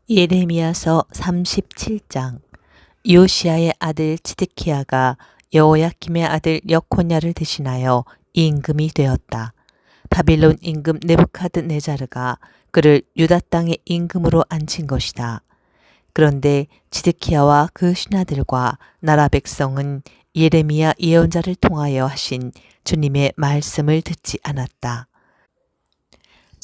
예레미야서 37장. 요시야의 아들 치드키야가 여호야김의 아들 여코냐를 대신하여 임금이 되었다. 바빌론 임금 느부갓네자르가 그를 유다 땅의 임금으로 앉힌 것이다. 그런데 치드키야와 그 신하들과 나라 백성은 예레미야 예언자를 통하여 하신 주님의 말씀을 듣지 않았다.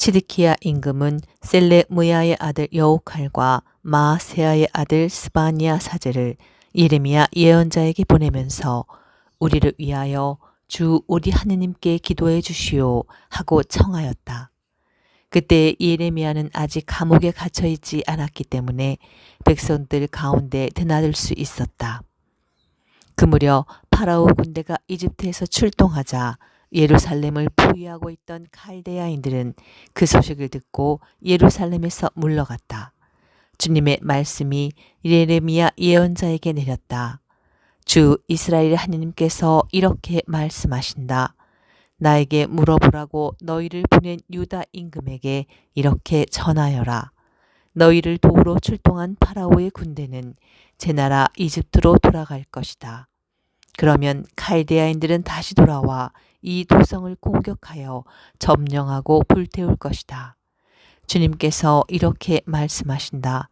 치드키야 임금은 셀레무야의 아들 여호칼과 마아세야의 아들 스바니아 사제를 예레미야 예언자에게 보내면서 우리를 위하여 주 우리 하느님께 기도해 주시오 하고 청하였다. 그때 예레미야는 아직 감옥에 갇혀 있지 않았기 때문에 백성들 가운데 드나들 수 있었다. 그 무렵 파라오 군대가 이집트에서 출동하자 예루살렘을 포위하고 있던 칼데아인들은 그 소식을 듣고 예루살렘에서 물러갔다. 주님의 말씀이 예레미야 예언자에게 내렸다. 주 이스라엘의 하느님께서 이렇게 말씀하신다. 나에게 물어보라고 너희를 보낸 유다 임금에게 이렇게 전하여라. 너희를 도우러 출동한 파라오의 군대는 제 나라 이집트로 돌아갈 것이다. 그러면 칼데아인들은 다시 돌아와 이 도성을 공격하여 점령하고 불태울 것이다. 주님께서 이렇게 말씀하신다.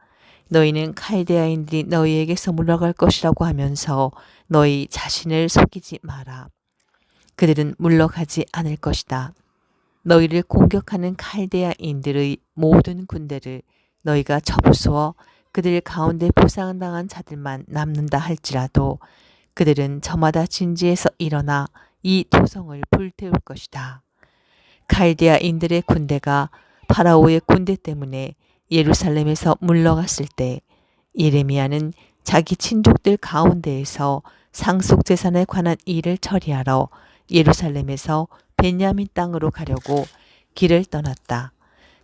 너희는 칼데아인들이 너희에게서 물러갈 것이라고 하면서 너희 자신을 속이지 마라. 그들은 물러가지 않을 것이다. 너희를 공격하는 칼데아인들의 모든 군대를 너희가 쳐부수어 그들 가운데 부상당한 자들만 남는다 할지라도 그들은 저마다 진지에서 일어나 이 도성을 불태울 것이다. 칼데아인들의 군대가 파라오의 군대 때문에 예루살렘에서 물러갔을 때 예레미야는 자기 친족들 가운데에서 상속재산에 관한 일을 처리하러 예루살렘에서 베냐민 땅으로 가려고 길을 떠났다.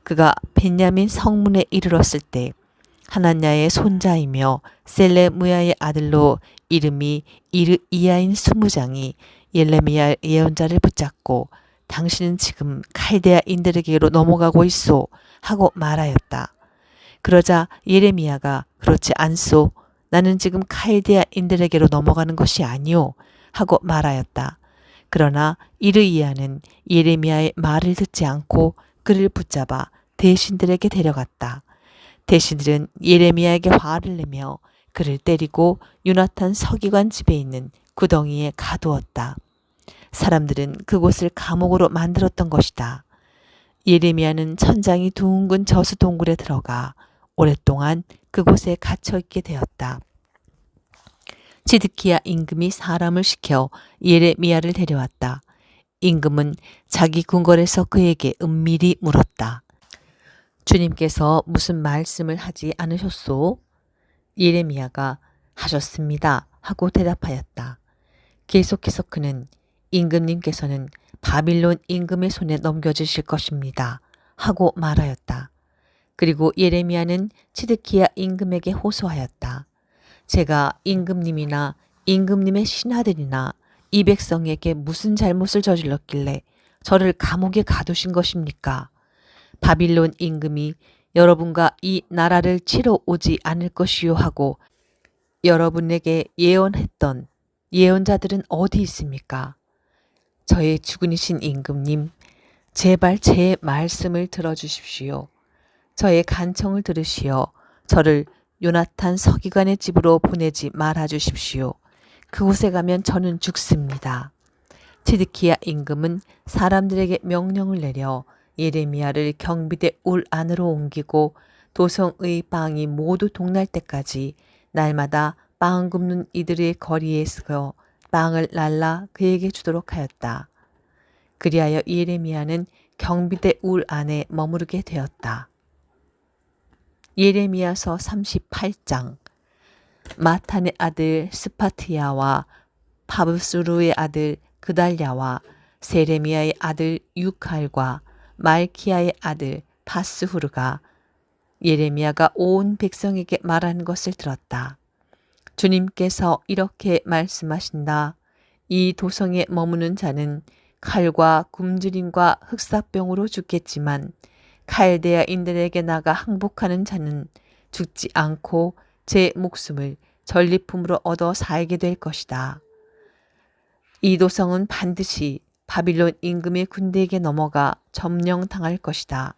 그가 베냐민 성문에 이르렀을 때 하나냐의 손자이며 셀레무야의 아들로 이름이 이르이야인 수무장이 예레미야 예언자를 붙잡고 당신은 지금 칼데아인들에게로 넘어가고 있소 하고 말하였다. 그러자 예레미야가 그렇지 않소. 나는 지금 칼데아인들에게로 넘어가는 것이 아니오 하고 말하였다. 그러나 이르이야는 예레미야의 말을 듣지 않고 그를 붙잡아 대신들에게 데려갔다. 대신들은 예레미야에게 화를 내며 그를 때리고 요나탄 서기관 집에 있는 구덩이에 가두었다. 사람들은 그곳을 감옥으로 만들었던 것이다. 예레미야는 천장이 둥근 저수 동굴에 들어가 오랫동안 그곳에 갇혀 있게 되었다. 치드키야 임금이 사람을 시켜 예레미야를 데려왔다. 임금은 자기 궁궐에서 그에게 은밀히 물었다. 주님께서 무슨 말씀을 하지 않으셨소? 예레미야가 하셨습니다 하고 대답하였다. 계속해서 그는 임금님께서는 바빌론 임금의 손에 넘겨주실 것입니다 하고 말하였다. 그리고 예레미야는 치드키야 임금에게 호소하였다. 제가 임금님이나 임금님의 신하들이나 이 백성에게 무슨 잘못을 저질렀길래 저를 감옥에 가두신 것입니까? 바빌론 임금이 여러분과 이 나라를 치러 오지 않을 것이요 하고 여러분에게 예언했던 예언자들은 어디 있습니까? 저의 주군이신 임금님, 제발 제 말씀을 들어주십시오. 저의 간청을 들으시어 저를 요나탄 서기관의 집으로 보내지 말아 주십시오. 그곳에 가면 저는 죽습니다. 치드키야 임금은 사람들에게 명령을 내려 예레미야를 경비대 울 안으로 옮기고 도성의 빵이 모두 동날 때까지 날마다 빵 굽는 이들의 거리에 서 빵을 날라 그에게 주도록 하였다. 그리하여 예레미야는 경비대 울 안에 머무르게 되었다. 예레미야서 38장. 마탄의 아들 스파트야와 바브수루의 아들 그달랴와 세레미야의 아들 유칼과 말키야의 아들 바스후르가 예레미야가 온 백성에게 말하는 것을 들었다. 주님께서 이렇게 말씀하신다. 이 도성에 머무는 자는 칼과 굶주림과 흑사병으로 죽겠지만 칼데아인들에게 나가 항복하는 자는 죽지 않고 제 목숨을 전리품으로 얻어 살게 될 것이다. 이 도성은 반드시 바빌론 임금의 군대에게 넘어가 점령당할 것이다.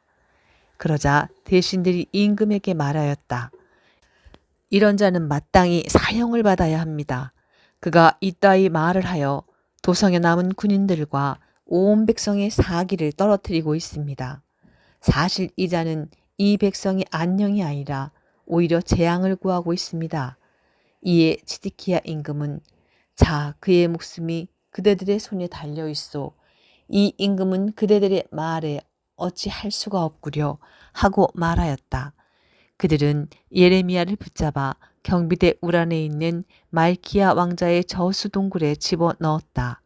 그러자 대신들이 임금에게 말하였다. 이런 자는 마땅히 사형을 받아야 합니다. 그가 이따위 말을 하여 도성에 남은 군인들과 온 백성의 사기를 떨어뜨리고 있습니다. 사실 이 자는 이 백성의 안녕이 아니라 오히려 재앙을 구하고 있습니다. 이에 치드키야 임금은 자, 그의 목숨이 그대들의 손에 달려 있어. 이 임금은 그대들의 말에 어찌 할 수가 없구려 하고 말하였다. 그들은 예레미야를 붙잡아 경비대 우란에 있는 말키야 왕자의 저수 동굴에 집어넣었다.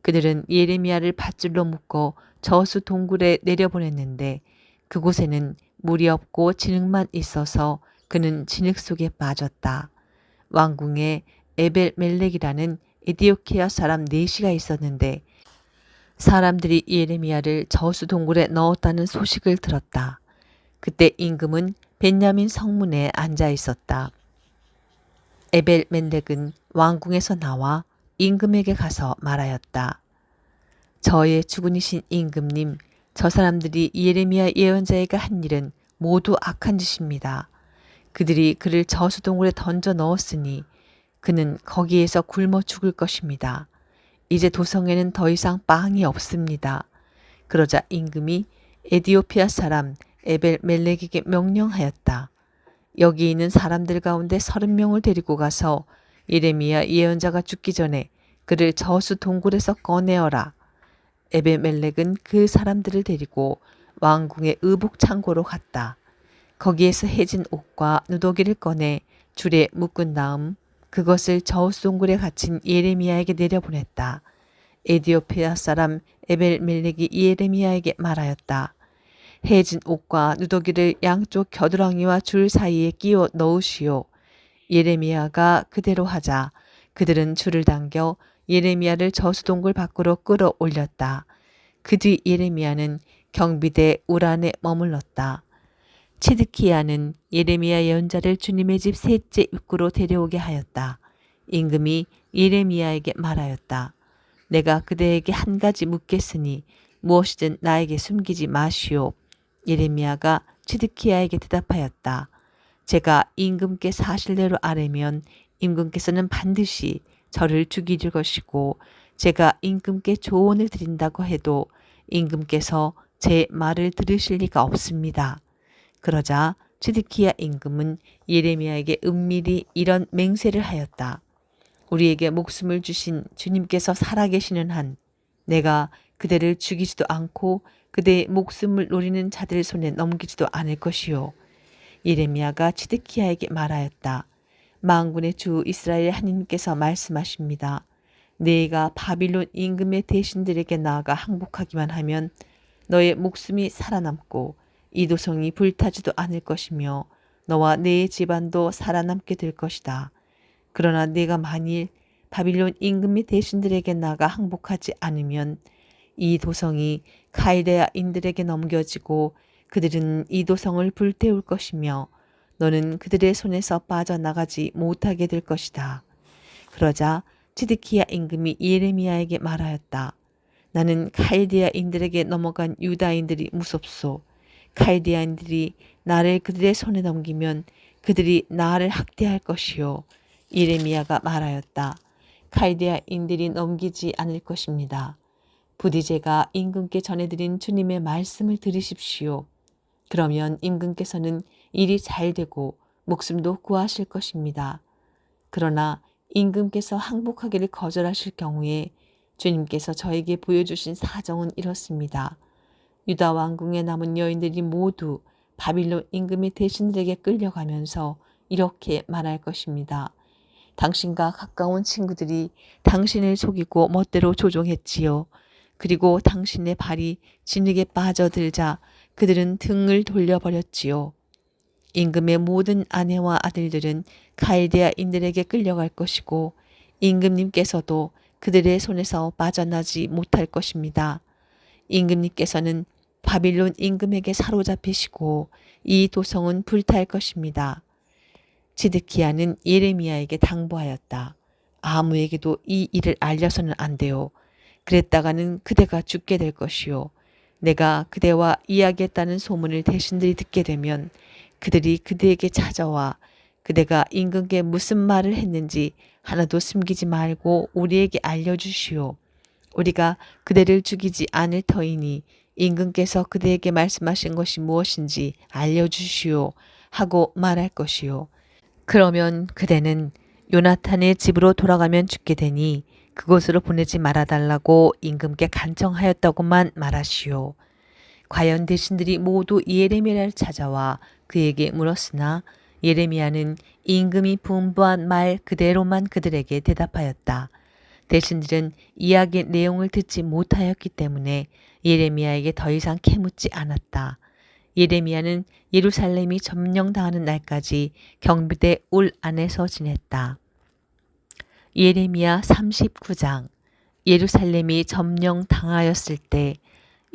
그들은 예레미야를 밧줄로 묶어 저수 동굴에 내려보냈는데 그곳에는 물이 없고 진흙만 있어서 그는 진흙 속에 빠졌다. 왕궁에 에벨멜렉이라는 에디오키아 사람 4시가 있었는데 사람들이 예레미야를 저수 동굴에 넣었다는 소식을 들었다. 그때 임금은 벤야민 성문에 앉아 있었다. 에벨멜렉은 왕궁에서 나와 임금에게 가서 말하였다. 저의 주군이신 임금님, 저 사람들이 예레미야 예언자에게 한 일은 모두 악한 짓입니다. 그들이 그를 저수동굴에 던져 넣었으니 그는 거기에서 굶어 죽을 것입니다. 이제 도성에는 더 이상 빵이 없습니다. 그러자 임금이 에디오피아 사람 에벨멜렉에게 명령하였다. 여기 있는 사람들 가운데 30명을 데리고 가서 예레미야 예언자가 죽기 전에 그를 저수 동굴에서 꺼내어라. 에벨멜렉은 그 사람들을 데리고 왕궁의 의복 창고로 갔다. 거기에서 해진 옷과 누더기를 꺼내 줄에 묶은 다음 그것을 저수 동굴에 갇힌 예레미야에게 내려보냈다. 에디오피아 사람 에벨멜렉이 예레미야에게 말하였다. 해진 옷과 누더기를 양쪽 겨드랑이와 줄 사이에 끼워 넣으시오. 예레미야가 그대로 하자 그들은 줄을 당겨 예레미야를 저수동굴 밖으로 끌어올렸다. 그 뒤 예레미야는 경비대 우란에 머물렀다. 치드키야는 예레미야 예언자를 주님의 집 셋째 입구로 데려오게 하였다. 임금이 예레미야에게 말하였다. 내가 그대에게 한 가지 묻겠으니 무엇이든 나에게 숨기지 마시오. 예레미야가 치드키야에게 대답하였다. 제가 임금께 사실대로 아뢰면 임금께서는 반드시 저를 죽이실 것이고 제가 임금께 조언을 드린다고 해도 임금께서 제 말을 들으실 리가 없습니다. 그러자 치드키야 임금은 예레미야에게 은밀히 이런 맹세를 하였다. 우리에게 목숨을 주신 주님께서 살아계시는 한 내가 그대를 죽이지도 않고 그대의 목숨을 노리는 자들 손에 넘기지도 않을 것이요. 예레미야가 치드키야에게 말하였다. 만군의 주 이스라엘 하나님께서 말씀하십니다. 네가 바빌론 임금의 대신들에게 나아가 항복하기만 하면 너의 목숨이 살아남고 이 도성이 불타지도 않을 것이며 너와 네 집안도 살아남게 될 것이다. 그러나 네가 만일 바빌론 임금의 대신들에게 나아가 항복하지 않으면 이 도성이 칼데아인들에게 넘겨지고 그들은 이 도성을 불태울 것이며 너는 그들의 손에서 빠져나가지 못하게 될 것이다. 그러자 치드키야 임금이 예레미야에게 말하였다. 나는 칼디아인들에게 넘어간 유다인들이 무섭소. 칼디아인들이 나를 그들의 손에 넘기면 그들이 나를 학대할 것이요. 예레미야가 말하였다. 칼디아인들이 넘기지 않을 것입니다. 부디 제가 임금께 전해드린 주님의 말씀을 들으십시오. 그러면 임금께서는 일이 잘 되고 목숨도 구하실 것입니다. 그러나 임금께서 항복하기를 거절하실 경우에 주님께서 저에게 보여주신 사정은 이렇습니다. 유다 왕궁에 남은 여인들이 모두 바빌론 임금의 대신들에게 끌려가면서 이렇게 말할 것입니다. 당신과 가까운 친구들이 당신을 속이고 멋대로 조종했지요. 그리고 당신의 발이 진흙에 빠져들자 그들은 등을 돌려버렸지요. 임금의 모든 아내와 아들들은 갈대아인들에게 끌려갈 것이고 임금님께서도 그들의 손에서 빠져나지 못할 것입니다. 임금님께서는 바빌론 임금에게 사로잡히시고 이 도성은 불탈 것입니다. 지드키야는 예레미야에게 당부하였다. 아무에게도 이 일을 알려서는 안 돼요. 그랬다가는 그대가 죽게 될 것이요. 내가 그대와 이야기했다는 소문을 대신들이 듣게 되면 그들이 그대에게 찾아와 그대가 임금께 무슨 말을 했는지 하나도 숨기지 말고 우리에게 알려주시오. 우리가 그대를 죽이지 않을 터이니 임금께서 그대에게 말씀하신 것이 무엇인지 알려주시오 하고 말할 것이요. 그러면 그대는 요나탄의 집으로 돌아가면 죽게 되니 그곳으로 보내지 말아달라고 임금께 간청하였다고만 말하시오. 과연 대신들이 모두 예레미야를 찾아와 그에게 물었으나 예레미야는 임금이 분부한 말 그대로만 그들에게 대답하였다. 대신들은 이야기의 내용을 듣지 못하였기 때문에 예레미야에게 더 이상 캐묻지 않았다. 예레미야는 예루살렘이 점령당하는 날까지 경비대 울 안에서 지냈다. 예레미야 39장. 예루살렘이 점령당하였을 때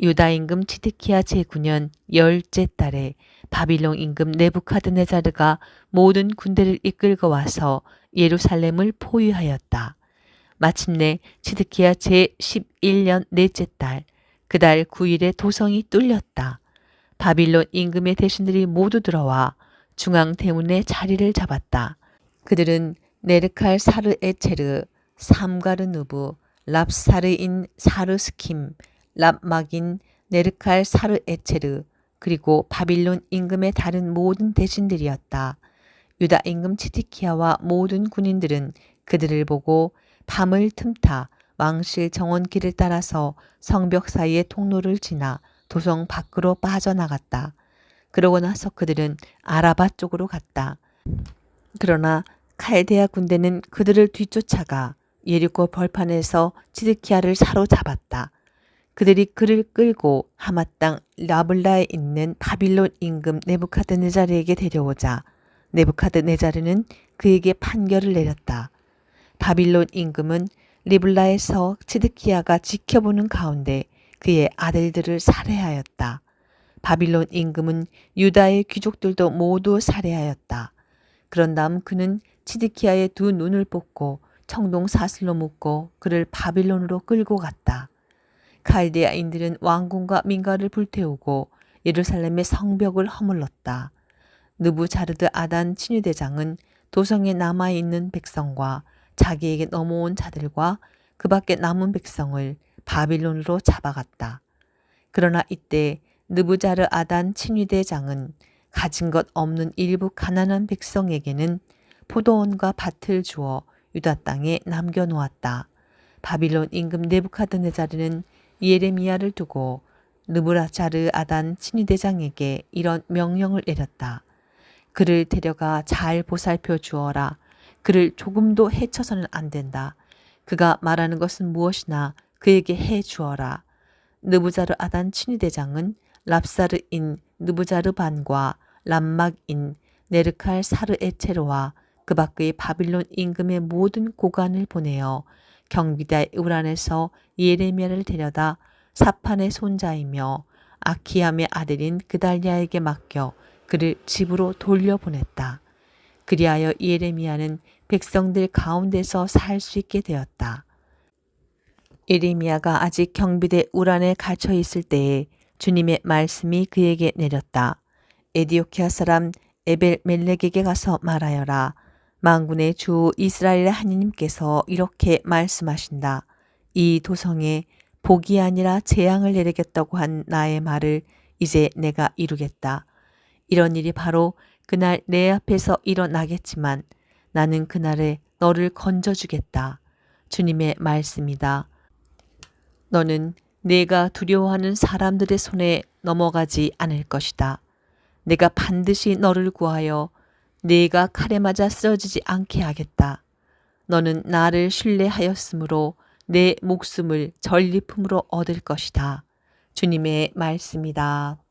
유다 임금 치드키야 제9년 10째 달에 바빌론 임금 네부카드네자르가 모든 군대를 이끌고 와서 예루살렘을 포위하였다. 마침내 치드키야 제11년 넷째 달, 그달 9일에 도성이 뚫렸다. 바빌론 임금의 대신들이 모두 들어와 중앙 대문에 자리를 잡았다. 그들은 네르칼 사르에체르, 삼가르누브, 랍사르인 사르스킴, 랍막인 네르칼 사르에체르, 그리고 바빌론 임금의 다른 모든 대신들이었다. 유다 임금 치드키야와 모든 군인들은 그들을 보고 밤을 틈타 왕실 정원길을 따라서 성벽 사이의 통로를 지나 도성 밖으로 빠져나갔다. 그러고 나서 그들은 아라바 쪽으로 갔다. 그러나 칼데아 군대는 그들을 뒤쫓아가 예리코 벌판에서 치드키야를 사로잡았다. 그들이 그를 끌고 하맛 땅 라블라에 있는 바빌론 임금 네부카드네자르에게 데려오자 네부카드네자르는 그에게 판결을 내렸다. 바빌론 임금은 리블라에서 치드키야가 지켜보는 가운데 그의 아들들을 살해하였다. 바빌론 임금은 유다의 귀족들도 모두 살해하였다. 그런 다음 그는 치드키야의 두 눈을 뽑고 청동 사슬로 묶고 그를 바빌론으로 끌고 갔다. 칼데아인들은 왕궁과 민가를 불태우고 예루살렘의 성벽을 허물렀다. 느부자르드 아단 친위대장은 도성에 남아있는 백성과 자기에게 넘어온 자들과 그 밖에 남은 백성을 바빌론으로 잡아갔다. 그러나 이때 느부자르 아단 친위대장은 가진 것 없는 일부 가난한 백성에게는 포도원과 밭을 주어 유다 땅에 남겨놓았다. 바빌론 임금 네부카드네자르는 예레미야를 두고 느부라자르 아단 친위대장에게 이런 명령을 내렸다. 그를 데려가 잘 보살펴 주어라. 그를 조금도 해쳐서는 안 된다. 그가 말하는 것은 무엇이나 그에게 해 주어라. 느부자르 아단 친위대장은 랍사르인 느부자르 반과 람막인 네르칼 사르에체르와 그 밖의 바빌론 임금의 모든 고관을 보내어 경비대 우란에서 예레미야를 데려다 사판의 손자이며 아키암의 아들인 그달리아에게 맡겨 그를 집으로 돌려보냈다. 그리하여 예레미야는 백성들 가운데서 살 수 있게 되었다. 예레미야가 아직 경비대 우란에 갇혀 있을 때에 주님의 말씀이 그에게 내렸다. 에디오키아 사람 에벨멜렉에게 가서 말하여라. 만군의 주 이스라엘의 하나님께서 이렇게 말씀하신다. 이 도성에 복이 아니라 재앙을 내리겠다고 한 나의 말을 이제 내가 이루겠다. 이런 일이 바로 그날 내 앞에서 일어나겠지만 나는 그날에 너를 건져주겠다. 주님의 말씀이다. 너는 내가 두려워하는 사람들의 손에 넘어가지 않을 것이다. 내가 반드시 너를 구하여 네가 칼에 맞아 쓰러지지 않게 하겠다. 너는 나를 신뢰하였으므로 내 목숨을 전리품으로 얻을 것이다. 주님의 말씀이다.